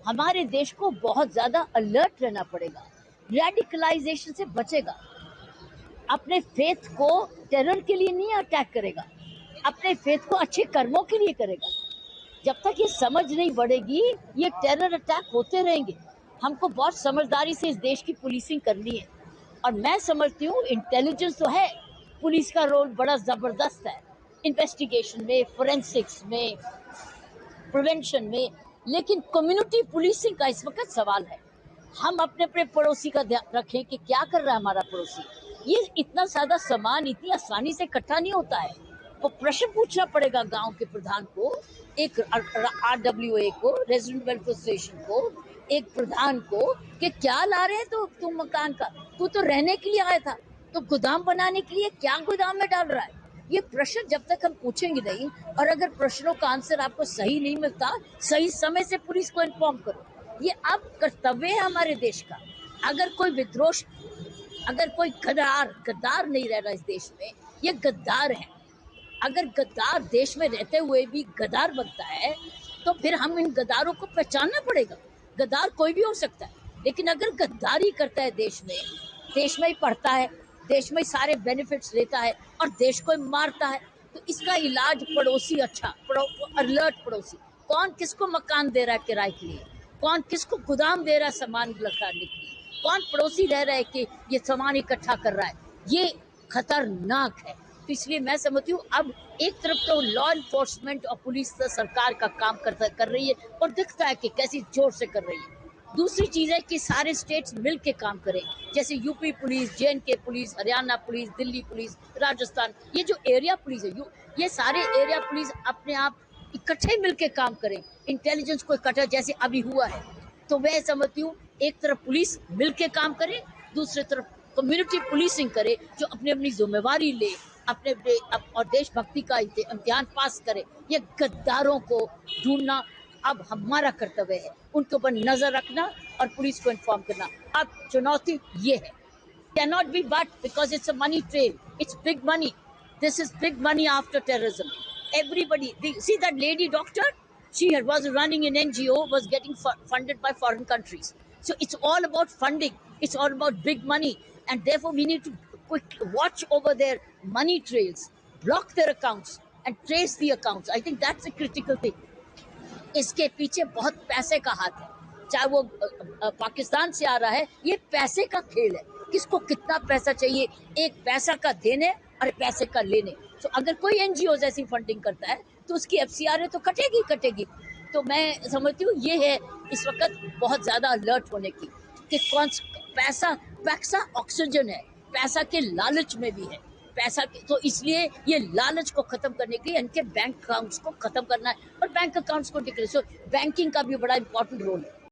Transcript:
हमारे देश को बहुत ज्यादा अलर्ट रहना पड़ेगा, रेडिकलाइजेशन से बचेगा, अपने फेथ को टेरर के लिए नहीं अटैक करेगा, अपने फेथ को अच्छे कर्मों के लिए करेगा। जब तक ये समझ नहीं बढ़ेगी, ये टेरर अटैक होते रहेंगे। हमको बहुत समझदारी से इस देश की पुलिसिंग करनी है, और मैं समझती हूँ इंटेलिजेंस तो है, पुलिस का रोल बड़ा जबरदस्त है इन्वेस्टिगेशन में, फोरेंसिक्स में, प्रिवेंशन में, लेकिन कम्युनिटी पुलिसिंग का इस वक्त सवाल है। हम अपने अपने पड़ोसी का ध्यान रखें कि क्या कर रहा है हमारा पड़ोसी। ये इतना सादा सामान इतनी आसानी से इकट्ठा नहीं होता है। वो प्रश्न पूछना पड़ेगा गांव के प्रधान को, एक RWA को, रेजिडेंट वेलफेयर एसोसिएशन को, एक प्रधान को, कि क्या ला रहे हैं तो तुम मकान का, तू तो रहने के लिए आया था, तो गोदाम बनाने के लिए क्या गोदाम में डाल रहा है। ये प्रश्न जब तक हम पूछेंगे नहीं, और अगर प्रश्नों का आंसर आपको सही नहीं मिलता, सही समय से पुलिस को इन्फॉर्म करो। ये अब कर्तव्य है हमारे देश का। अगर कोई विद्रोह, अगर कोई गद्दार नहीं रह रहा इस देश में, ये गद्दार है। अगर गद्दार देश में रहते हुए भी गद्दार बनता है, तो फिर हम इन गद्दारों को पहचानना पड़ेगा। गद्दार कोई भी हो सकता है, लेकिन अगर गद्दारी करता है देश में ही पढ़ता है, देश में सारे बेनिफिट्स लेता है और देश को मारता है, तो इसका इलाज पड़ोसी अलर्ट पड़ोसी। कौन किसको मकान दे रहा है किराए के लिए, कौन किसको गोदाम दे रहा है सामान लौटाने के लिए, कौन पड़ोसी रह रहा है कि ये सामान इकट्ठा कर रहा है, ये खतरनाक है। तो इसलिए मैं समझती हूँ अब एक तरफ तो लॉ इन्फोर्समेंट और पुलिस सरकार का काम कर रही है, और दिखता है कि कैसी जोर से कर रही है। दूसरी चीज है कि सारे स्टेट्स मिल के काम करें, जैसे UP police, JNK police, Haryana police, Delhi police, Rajasthan, ये जो एरिया पुलिस है, ये सारे एरिया पुलिस अपने आप इकट्ठे मिलके काम करें, इंटेलिजेंस को इकट्ठा जैसे अभी हुआ है। तो मैं समझती हूँ एक तरफ पुलिस मिलके काम करे, दूसरी तरफ कम्युनिटी पुलिसिंग करे, जो अपनी अपनी जिम्मेवारी ले, अपने और देशभक्ति का इम्तिहान पास करे। ये गद्दारों को ढूंढना अब हमारा कर्तव्य है, उनके ऊपर नजर रखना और पुलिस को इन्फॉर्म करना। अब चुनौती ये है, cannot be but because it's a money trail, it's big money, this is big money after terrorism. Everybody, see that lady doctor, she was running an NGO, was getting funded by foreign countries. So it's all about funding, it's all about big money, and therefore we need to watch over their money trails, block their accounts and trace the accounts. I think that's a critical thing. इसके पीछे बहुत पैसे का हाथ है, चाहे वो पाकिस्तान से आ रहा है, ये पैसे का खेल है, किसको कितना पैसा चाहिए, एक पैसा का देने और पैसे का लेने। तो अगर कोई NGO ऐसी फंडिंग करता है तो उसकी FCRA तो कटेगी। तो मैं समझती हूँ ये है इस वक्त बहुत ज्यादा अलर्ट होने की, कि कौन पैसा ऑक्सीजन है, पैसा के लालच में भी है, तो इसलिए ये लालच को खत्म करने के लिए इनके बैंक अकाउंट्स को खत्म करना है, और बैंक अकाउंट्स को डिक्लेयर, बैंकिंग का भी बड़ा इंपॉर्टेंट रोल है।